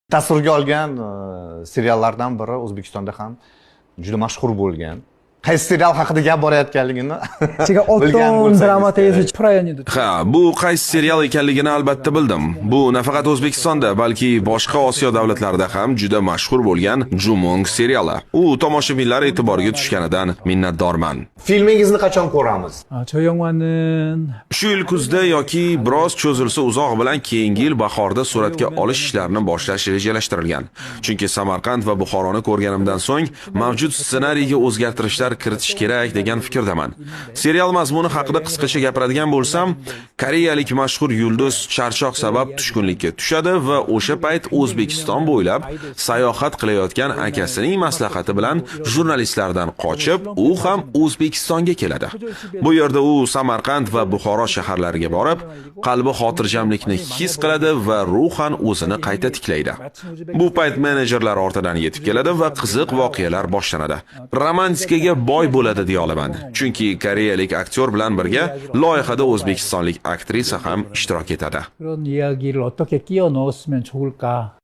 Tasvirga olgan seriallardan biri O'zbekistonda ham juda mashhur bo'lgan. Qaysi serial haqida gap borayotganligini 제가 bilgan 어떤 bo'lsangiz 드라마 kerak. 대해서 프라이언니도 Ha, bu qaysi serial ekanligini albatta bildim. Bu nafaqat O'zbekistonda, balki boshqa Osiyo davlatlarida ham juda mashhur bo'lgan Jumong seriali. U tomoshabinlar e'tiboriga tushganidan minnatdorman. Filmingizni qachon ko'ramiz? 저 영화는 Shu yil kuzda yoki biroz cho'zilsa uzoq bilan keyingi yil bahorda suratga olish ishlarini boshlash rejalashtirilgan. Chunki Samarqand va Buxoroni ko'rganimdan so'ng mavjud ssenariyga o'zgartirishlar kiritish kerak degan fikrdaman. Serial mazmuni haqida qisqacha gapiradigan bo'lsam, koreyalik mashhur yulduz charchoq sabab tushkunlikka tushadi va o'sha payt O'zbekiston bo'ylab sayohat qilayotgan akasining maslahati bilan jurnalistlardan qochib, u ham O'zbekistonga keladi. Bu yerda u Samarqand va Buxoro shaharlariga borib, qalbi xotirjamlikni his qiladi va ruhan o'zini qayta tiklaydi. Bu payt menejerlar ortidan yetib keladi va qiziq voqealar boshlanadi. Romantikaga boy bo'ladi deya olaman. Chunki koreyalik aktyor bilan birga loyihada o'zbekistonlik aktrisa ham ishtirok etadi. 그런 이야기를 어떻게 끼워 넣었으면 좋을까